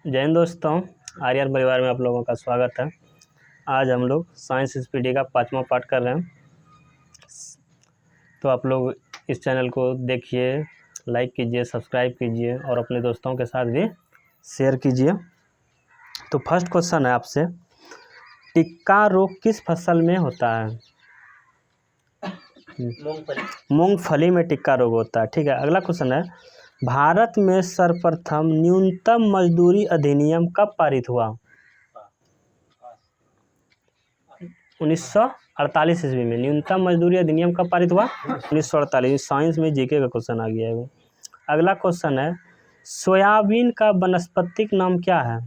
जय हिंद दोस्तों, आर्यन परिवार में आप लोगों का स्वागत है। आज हम लोग साइंस स्पीडी का 5वां पार्ट कर रहे हैं। तो आप लोग इस चैनल को देखिए, लाइक कीजिए, सब्सक्राइब कीजिए और अपने दोस्तों के साथ भी शेयर कीजिए। तो फर्स्ट क्वेश्चन है आपसे, टिक्का रोग किस फसल में होता है? मूंगफली में टिक्का रोग होता है। ठीक है, अगला क्वेश्चन है, भारत में सर्वप्रथम न्यूनतम मजदूरी अधिनियम कब पारित हुआ? 1948 ईस्वी में न्यूनतम मजदूरी अधिनियम कब पारित हुआ? 1948। साइंस में जीके का क्वेश्चन आ गया है वो। अगला क्वेश्चन है, सोयाबीन का वानस्पतिक नाम क्या है?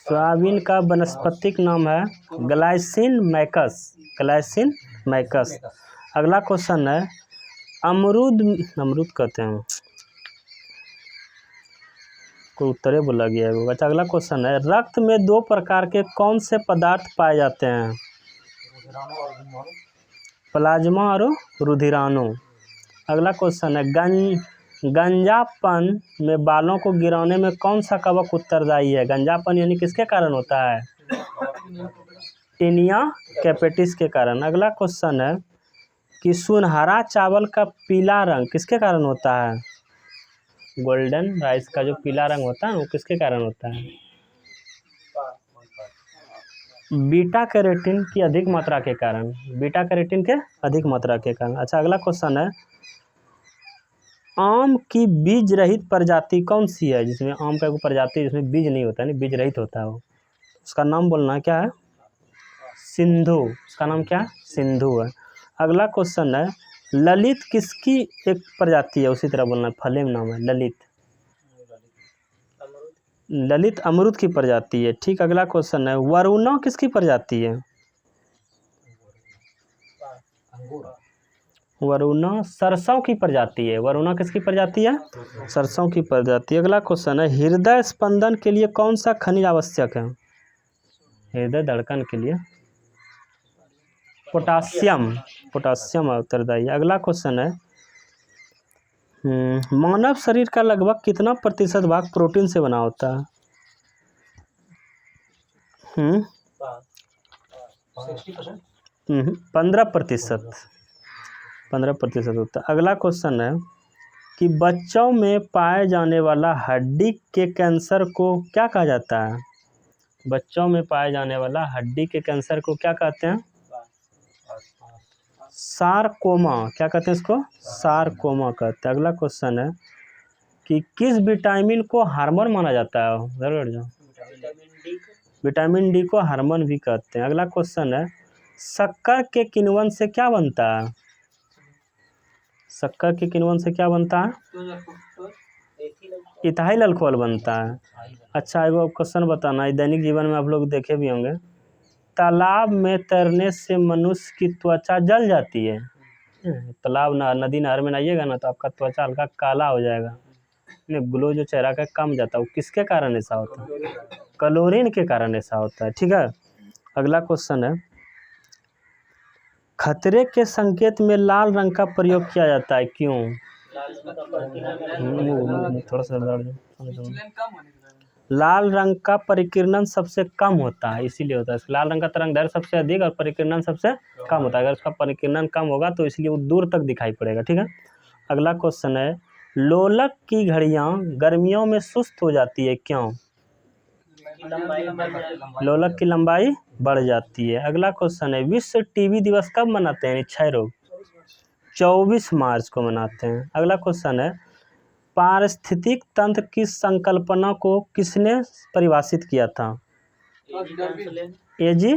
सोयाबीन का वानस्पतिक नाम है ग्लाइसिन मैकस। अगला क्वेश्चन है, अमरूद कहते हैं को उत्तरे बोला गया है। अच्छा, अगला क्वेश्चन है, रक्त में 2 प्रकार के कौन से पदार्थ पाए जाते हैं? प्लाज्मा और रुधिराणु। अगला क्वेश्चन है, गंजापन में बालों को गिराने में कौन सा कवक उत्तरदायी है? गंजापन यानी किसके कारण होता है? टेनिया कैपिटिस के कारण। अगला क्वेश्चन है कि सुनहरा चावल का पीला रंग किसके कारण होता है? गोल्डन राइस का जो पीला रंग होता है वो किसके कारण होता है? बीटा कैरोटीन की अधिक मात्रा के कारण। बीटा कैरोटीन के अधिक मात्रा के कारण। अच्छा, अगला क्वेश्चन है, आम की बीज रहित प्रजाति कौन सी है? जिसमें आम का कोई प्रजाति जिसमें बीज नहीं होता है, बीज रहित होता है वो, उसका नाम बोलना है, क्या है? सिंधु। उसका नाम क्या है? सिंधु है। अगला क्वेश्चन है, ललित किसकी एक प्रजाति है? उसी तरह बोलना है, फले में नाम है ललित अमरूद की प्रजाति है। ठीक, अगला क्वेश्चन है, वरुणा किसकी प्रजाति है? वरुणा सरसों की प्रजाति है। वरुणा किसकी प्रजाति है? सरसों की प्रजाति। अगला क्वेश्चन है, हृदय स्पंदन के लिए कौन सा खनिज आवश्यक है? हृदय धड़कन के लिए पोटासियम उत्तरदायी। अगला क्वेश्चन है, मानव शरीर का लगभग कितना प्रतिशत भाग प्रोटीन से बना होता है? 15%। 15% होता है। अगला क्वेश्चन है कि बच्चों में पाए जाने वाला हड्डी के कैंसर को क्या कहा जाता है? बच्चों में पाए जाने वाला हड्डी के कैंसर को क्या कहते हैं? सारकोमा। क्या कहते हैं इसको? सारकोमा कहते हैं। अगला क्वेश्चन है कि किस विटामिन को हार्मोन माना जाता है? विटामिन डी को हार्मोन भी कहते हैं। अगला क्वेश्चन है, शक्कर के किण्वन से क्या बनता है? शक्कर के किण्वन से क्या बनता है? इथाइल अल्कोहल बनता है। अच्छा, एगो क्वेश्चन बताना है, दैनिक जीवन में आप लोग देखे भी होंगे, तालाब में तैरने से मनुष्य की त्वचा जल जाती है। तालाब नदी नहर में नहाइएगा ना तो आपका त्वचा हल्का काला हो जाएगा, ग्लो जो चेहरा का कम जाता है। वो किसके कारण ऐसा होता है? क्लोरीन के कारण ऐसा होता है। ठीक है, अगला क्वेश्चन है, खतरे के संकेत में लाल रंग का प्रयोग किया जाता है, क्यों? थोड़ा सा लाल रंग का परिकिरणन सबसे कम होता है, इसीलिए होता है। लाल रंग का तरंगदैर्घ्य सबसे अधिक और परिकिरणन सबसे कम होता है। अगर उसका परिकिरणन कम होगा तो इसलिए वो दूर तक दिखाई पड़ेगा। ठीक है, अगला क्वेश्चन है, लोलक की घड़ियां गर्मियों में सुस्त हो जाती है, क्यों? लोलक की लंबाई बढ़ जाती है। अगला क्वेश्चन है, विश्व टीबी दिवस कब मनाते हैं? क्षय रोग 24 मार्च को मनाते हैं। अगला क्वेश्चन है, पारिस्थितिक तंत्र की संकल्पना को किसने परिभाषित किया था? एजी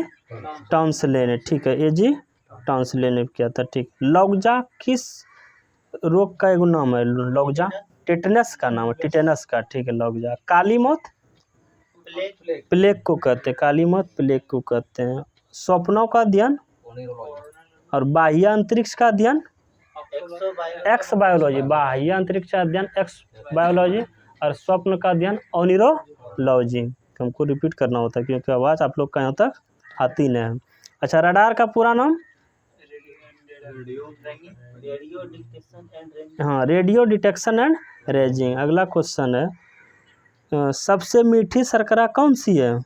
टॉन्सले ने। ठीक है, एजी टॉन्सले ने किया था। ठीक, लौगजा किस रोग का एक नाम है? लौगजा टेटनस का नाम है, टिटेनस का। ठीक है, लौगजा। काली मौत प्लेग को कहते हैं, काली मौत प्लेग को कहते हैं। स्वप्नों का अध्ययन और बाह्य अंतरिक्ष का अध्ययन एक्स बायोलॉजी। बाह्य अंतरिक्ष का अध्ययन एक्स बायोलॉजी और स्वप्न का अध्ययन ओनिरोलॉजी। हमको रिपीट करना होता है क्योंकि आवाज़ आप लोग का यहाँ तक आती नहीं है। अच्छा, रडार का पूरा नाम? हाँ, रेडियो डिटेक्शन एंड रेजिंग। अगला क्वेश्चन है सबसे मीठी शर्करा कौन सी है?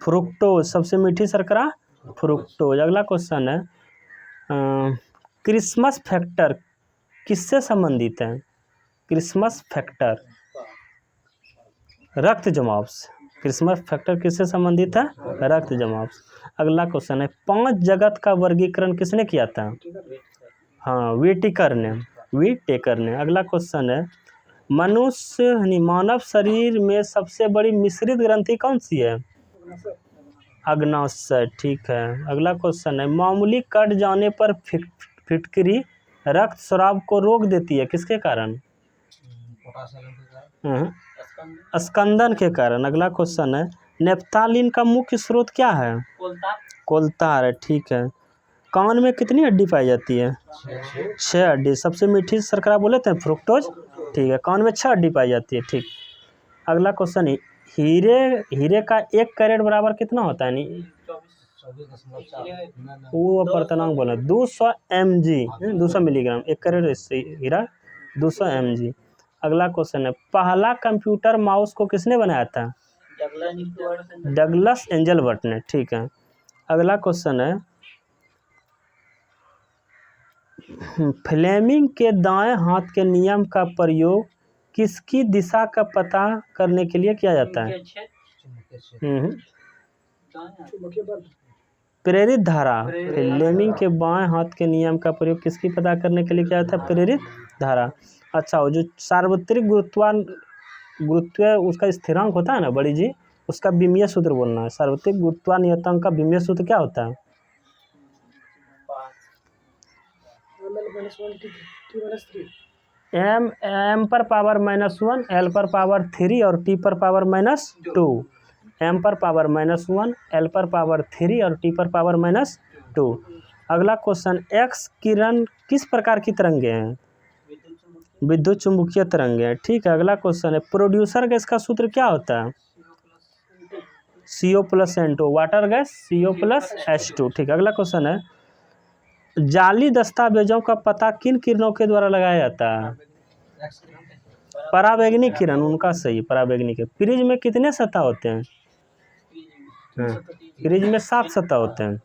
फ्रुक्टोज। सबसे मीठी शर्करा फ्रुक्टोज। अगला क्वेश्चन है क्रिसमस फैक्टर किससे संबंधित है? क्रिसमस फैक्टर रक्त जमाव से। क्रिसमस फैक्टर किससे संबंधित है? रक्त जमाव से। अगला क्वेश्चन है 5 जगत का वर्गीकरण किसने किया था? हाँ, व्हिटेकर ने। अगला क्वेश्चन है मनुष्य यानी मानव शरीर में सबसे बड़ी मिश्रित ग्रंथि कौन सी है? अग्नाशय। ठीक है। अगला क्वेश्चन है मामूली कट जाने पर फिटकरी रक्त स्राव को रोक देती है किसके कारण? स्कंदन के कारण। अगला क्वेश्चन है नेफ्थालीन का मुख्य स्रोत क्या है? कोलतार है। ठीक है। कान में कितनी हड्डी पाई जाती है? 6 हड्डी। सबसे मीठी शर्करा बोले थे फ्रुक्टोज। ठीक है। कान में 6 हड्डी पाई जाती है। ठीक। अगला क्वेश्चन है हीरे का 1 कैरेट बराबर कितना होता है? वो अपर्तनांक बोला 200 mg 200 मिलीग्राम। 1 कैरेट हीरा 200 mg। अगला क्वेश्चन है पहला कंप्यूटर माउस को किसने बनाया था? डगलस एंजलबर्ट ने। ठीक है। अगला क्वेश्चन है फ्लेमिंग के दाएं हाथ के नियम का प्रयोग किसकी दिशा का पता करने के लिए किया जाता है? प्रेरित धारा। फ्लेमिंग के बाएं हाथ के नियम का प्रयोग किसकी पता करने के लिए किया जाता है? प्रेरित धारा। अच्छा, वो जो सार्वत्रिक गुरुत्व उसका स्थिरांक होता है ना बड़ी जी, उसका विमीय सूत्र बोलना है। सार्वत्रिक गुरुत्वानियतांक का विमीय सूत्र क्या होता है? m पर पावर -1 l पर पावर 3 और t पर पावर -2। m पर पावर -1 l पर पावर 3 और t पर पावर -2। अगला क्वेश्चन एक्स किरण किस प्रकार की तरंगे हैं? विद्युत चुंबकीय तरंगे हैं। ठीक है। अगला क्वेश्चन है प्रोड्यूसर गैस का सूत्र क्या होता है? CO+N2। Water gas CO+H2। ठीक है। अगला क्वेश्चन है जाली दस्तावेजों का पता किन किरणों के द्वारा लगाया जाता है? पराबैंगनी किरण। उनका सही पराबैंगनी। प्रिज्म में कितने सतह होते हैं? प्रिज्म में 7 सतह होते हैं।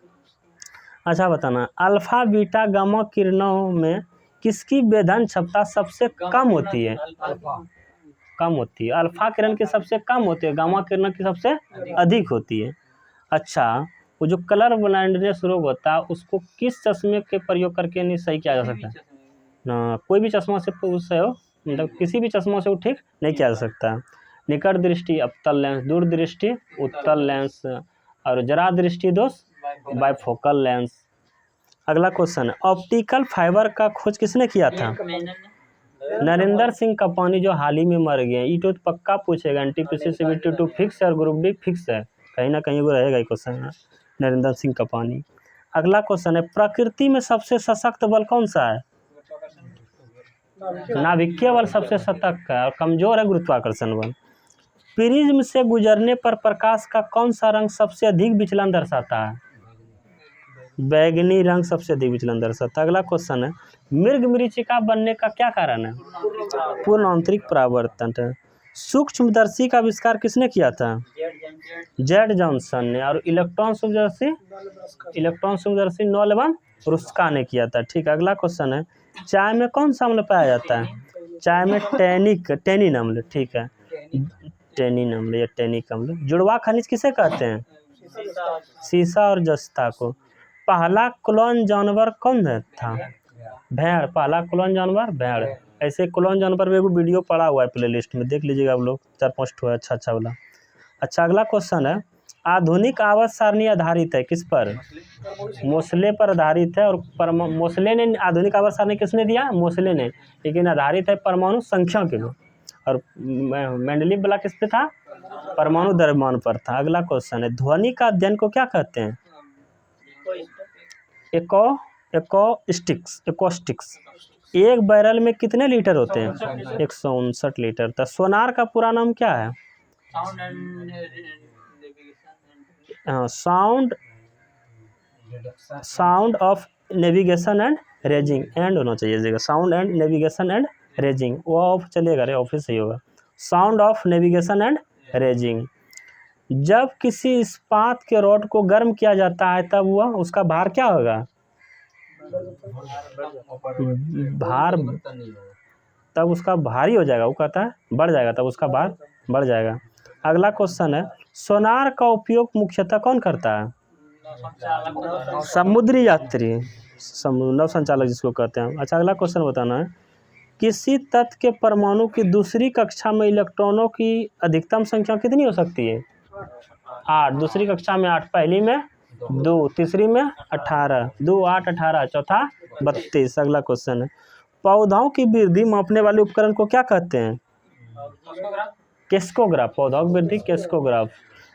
अच्छा बताना अल्फा बीटा गामा किरणों में किसकी वेधन क्षमता सबसे कम होती है? अल्फा किरण की सबसे कम होती है, गामा किरण की सबसे अधिक होती है। अच्छा, वो जो कलर ब्लाइंडनेस रोग होता है उसको किस चश्मे के प्रयोग करके नहीं सही किया जा सकता है? ना, कोई भी चश्मा से उससे हो मतलब किसी भी चश्मा से वो ठीक नहीं किया जा सकता। निकट दृष्टि अवतल लेंस, दूर दृष्टि उत्तल लेंस और जरा दृष्टि दोष बाइफोकल लेंस। अगला क्वेश्चन है ऑप्टिकल फाइबर का खोज किसने किया था? नरेंद्र सिंह कपानी जो हाल ही में मर गए। ये तो पक्का पूछेगा एनटीपीसी सीबीटी 2 फिक्स है और ग्रुप डी फिक्स है, कहीं ना कहीं वो रहेगा ये क्वेश्चन। नरेंद्र सिंह कपानी। अगला क्वेश्चन है प्रकृति में सबसे सशक्त बल कौन सा है? नाभिकीय बल सबसे सतर्क है और कमजोर है गुरुत्वाकर्षण बल। प्रिज्म से गुजरने पर प्रकाश का कौन सा रंग सबसे अधिक विचलन दर्शाता है? बैगनी रंग सबसे अधिक विचलन दर्शाता है। अगला क्वेश्चन है मृग मरीचिका बनने का क्या कारण है? पूर्ण आंतरिक परावर्तन है। सूक्ष्मदर्शी का आविष्कार किसने किया था? जेड जॉनसन ने। और इलेक्ट्रॉन सूक्ष्मदर्शी नोएल रुस्का ने किया था। ठीक है। अगला क्वेश्चन है चाय में कौन सा अम्ल पाया जाता है? चाय में टेनिन अम्ल। ठीक है। टेनिन अम्ल या टेनिक अम्ल। जुड़वा खनिज किसे कहते हैं? सीसा और जस्ता को। पहला क्लोन जानवर कौन था? भेड़। पहला क्लोन जानवर भेड़। ऐसे क्लोन जानवर में एगो वीडियो पड़ा हुआ है प्लेलिस्ट में, देख लीजिएगा आप लोग, 4-5 ठो है अच्छा वाला। अच्छा, अगला क्वेश्चन है आधुनिक आवर्त सारणी आधारित है किस पर? मोसले पर आधारित है। और मोसले ने आधुनिक आवर्त सारणी किसने दिया? मोसले ने। लेकिन आधारित है परमाणु संख्या के लिए। और मेंडलीव वाला किस पे था? परमाणु द्रव्यमान पर था। अगला क्वेश्चन है ध्वनि का अध्ययन को क्या कहते हैं? एक्वास्टिक्स। एक बैरल में कितने लीटर होते हैं? 159 लीटर था। सोनार का पूरा नाम क्या है? Sound of navigation and raising, and होना चाहिए जगह, sound and navigation and raising, वो ऑफ चलेगा रे, ऑफिस सही होगा। Sound of navigation and raising, जब किसी इस्पात के रॉड को गर्म किया जाता है तब वह उसका भार क्या होगा? भार, तब उसका भारी हो जाएगा, वो कहता है बढ़ जाएगा, तब उसका भार बढ़ जाएगा। अगला क्वेश्चन है, सोनार का उपयोग मुख्यतः कौन करता है? समुद्री यात्री, नौ संचालक जिसको कहते हैं। अच्छा, अगला क्वेश्चन बताना है, किसी तत्व के परमाणु की दूसरी कक्षा में इलेक्ट्रॉनों की अधिकतम संख्या कितनी हो सकती है? 8, दूसरी कक्षा में 8, पहली में 2, तीसरी में 18, 2 8 18, चौथा 32। अगला क्वेश्चन है, पौधों की वृद्धि मापने वाले उपकरण को क्या कहते हैं? केस्कोग्राफ, पौधों की वृद्धि केस्कोग्राफ।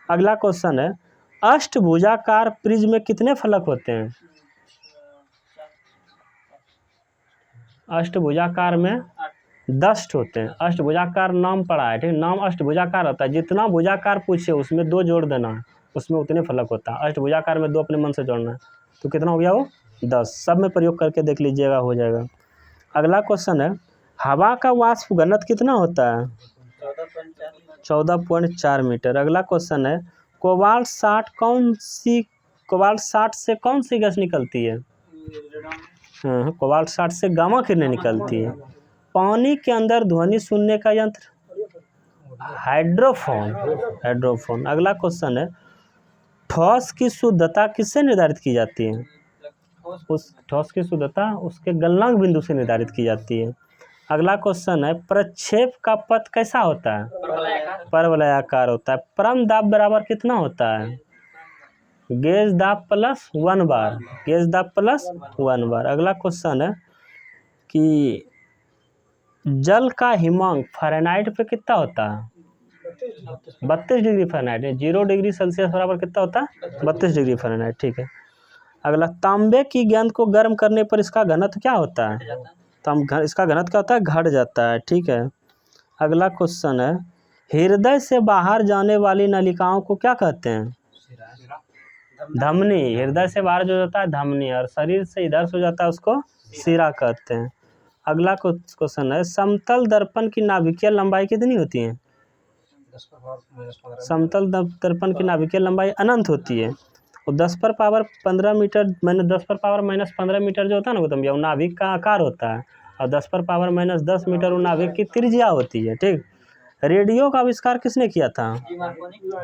अगला क्वेश्चन है, अष्टभुजाकार प्रिज्म में कितने फलक होते हैं? अष्टभुजाकार में 10 होते हैं। अष्टभुजाकार नाम पढ़ा है, ठीक, नाम अष्टभुजाकार होता है, जितना भुजाकार पूछे उसमें 2 जोड़ देना है, उसमें उतने फलक होता है। अष्टभुजाकार में 2 अपने मन से जोड़ना है, तो कितना हो गया वो? 10। सब में प्रयोग करके देख लीजिएगा, हो जाएगा। अगला क्वेश्चन है, हवा का वाष्प घनत्व कितना होता है? 14.4 मीटर। अगला क्वेश्चन है, कोबाल्ट 60 से कौन सी गैस निकलती है? कोबाल्ट 60 से गामा किरणें निकलती है। पानी के अंदर ध्वनि सुनने का यंत्र? हाइड्रोफोन। अगला क्वेश्चन है, ठोस की शुद्धता किससे निर्धारित की जाती है? उस ठोस की शुद्धता उसके गलनांक बिंदु से निर्धारित की जाती है। अगला क्वेश्चन है, प्रक्षेप का पथ कैसा होता है? परवलयाकार होता है। परम दाब बराबर कितना होता है? गेज दाब प्लस 1 बार, गेज दाब प्लस 1 बार। अगला क्वेश्चन है कि जल का हिमांक फ़ारेनहाइट पे कितना होता है? 32 डिग्री फ़ारेनहाइट। 0 डिग्री सेल्सियस बराबर कितना होता है? 32 डिग्री फ़ारेनहाइट, ठीक है। अगला, तांबे की गेंद को गर्म करने पर इसका घनत्व क्या होता है? इसका घनत्व क्या होता है? घट जाता है, ठीक है। अगला क्वेश्चन है, हृदय से बाहर जाने वाली नलिकाओं को क्या कहते हैं? धमनी। हृदय से बाहर जो जाता है धमनी, और शरीर से इधर से जाता है उसको सिरा कहते हैं। अगला क्वेश्चन है, समतल दर्पण की नाभिकीय लंबाई कितनी होती है? समतल दर्पण की नाभिकीय लंबाई अनंत होती है। और 10 पर पावर 15 मीटर, मैंने 10 पर पावर माइनस 15 मीटर जो होता है ना गौतम भैया, वो नाभिक का आकार होता है। और 10 पर पावर माइनस 10 मीटर वो नाभिक की त्रिज्या होती है, ठीक। रेडियो का आविष्कार किसने किया था?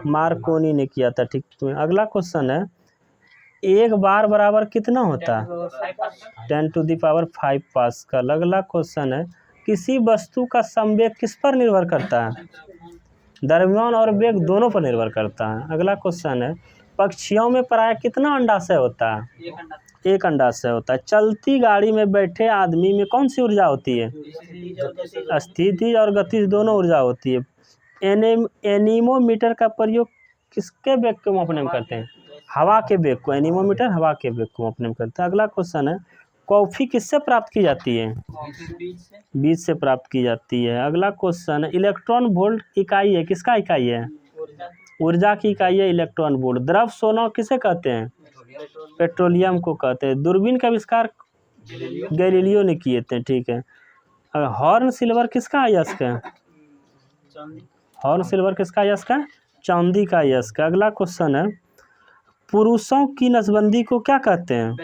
मार्कोनी ने किया था, ठीक। अगला क्वेश्चन है, 1 बार बराबर कितना होता है? 10⁵ पास्कल। अगला क्वेश्चन है, किसी वस्तु का संवेग किस पर निर्भर करता है? द्रव्यमान और वेग दोनों पर निर्भर करता है। अगला क्वेश्चन है, पक्षियों में प्रायः कितना अंडाशय होता है? 1 अंडाशय होता है। चलती गाड़ी में बैठे आदमी में कौन सी ऊर्जा होती है? स्थितिज और गतिज दोनों ऊर्जा होती है। एनीमोमीटर का प्रयोग किसके वेग को मापने में करते हैं? हवा के वेग को। एनीमोमीटर हवा के वेग को मापने में करते हैं। अगला क्वेश्चन है, कॉफी किससे प्राप्त की जाती है? बीज से प्राप्त की जाती है। अगला क्वेश्चन है, इलेक्ट्रॉन वोल्ट इकाई है, किसका इकाई है? ऊर्जा की इकाई है इलेक्ट्रॉन वोल्ट। द्रव सोना किसे कहते हैं? पेट्रोलियम को कहते हैं। दूरबीन का आविष्कार गैलीलियो ने किए थे, ठीक है। हॉर्न सिल्वर किसका अयस्क है? हॉर्न सिल्वर किसका अयस्क है? चांदी का अयस्क। अगला क्वेश्चन है, पुरुषों की नसबंदी को क्या कहते हैं?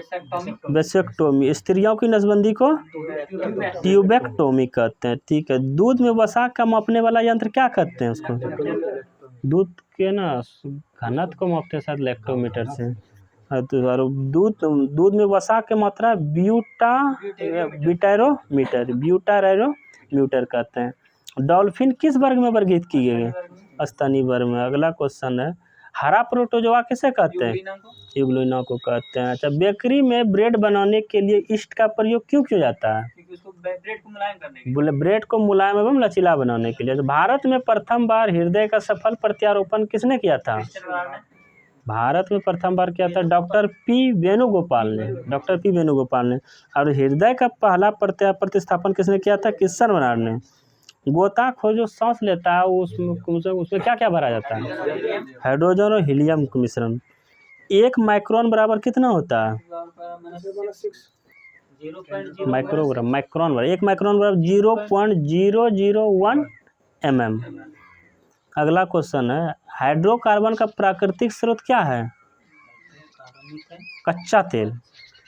वेसेक्टोमी। स्त्रियों की नसबंदी को ट्यूबेक्टोमी कहते हैं, ठीक है। दूध में वसा का मापने वाला यंत्र क्या कहते हैं उसको? दूध के ना घनत्व को मापते हैं शायद लैक्टोमीटर से। दूध में वसा की मात्रा ब्यूटारोमीटर कहते हैं। डॉल्फिन किस वर्ग में वर्गीकृत की गई है? स्तनी वर्ग में। अगला क्वेश्चन है, हरा प्रोटोजोआ किसे कहते हैं? यूग्लिना को कहते हैं। अच्छा, बेकरी में ब्रेड बनाने के लिए ईस्ट का प्रयोग क्यों किया जाता है? ब्रेड को मुलायम एवं लचीला बनाने के लिए। भारत में प्रथम बार हृदय का सफल प्रत्यारोपण किसने किया था? भारत में प्रथम बार किया था डॉक्टर पी वेणुगोपाल ने। और हृदय का पहला प्रतिस्थापन किसने किया था? किशन बर्नार्ड ने। गोताखोर जो सांस लेता है उसमें क्या क्या भरा जाता है? हाइड्रोजन और हीलियम का मिश्रण। 1 माइक्रोन बराबर कितना होता है? माइक्रोग्राम, माइक्रोन बराबर 1 माइक्रोन बराबर 0.001 mm। अगला क्वेश्चन है, हाइड्रोकार्बन का प्राकृतिक स्रोत क्या है? कच्चा तेल।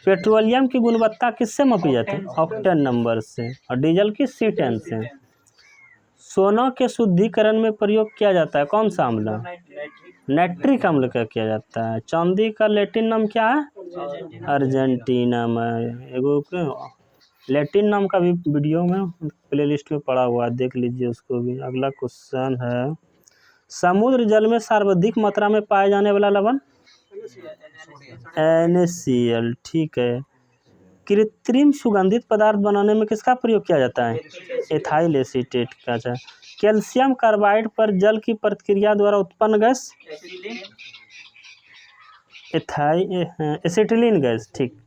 पेट्रोलियम की गुणवत्ता किससे मापी जाती है? ऑक्टेन नंबर से। और डीजल की C10 से। सोना के शुद्धिकरण में प्रयोग किया जाता है कौन सा अम्ल? नाइट्रिक अम्ल का किया जाता है। चांदी का लैटिन नाम क्या है? अर्जेंटीनम। एगो लैटिन नाम का भी वीडियो में प्लेलिस्ट में पड़ा हुआ है, देख लीजिए उसको भी। अगला क्वेश्चन है, समुद्र जल में सर्वाधिक मात्रा में पाए जाने वाला लवण? NaCl। ठीक है। कृत्रिम सुगंधित पदार्थ बनाने में किसका प्रयोग किया जाता है? एथाइल एसीटेट का। कैल्शियम कार्बाइड पर जल की प्रतिक्रिया द्वारा उत्पन्न गैस? Acetylene gas. ठीक।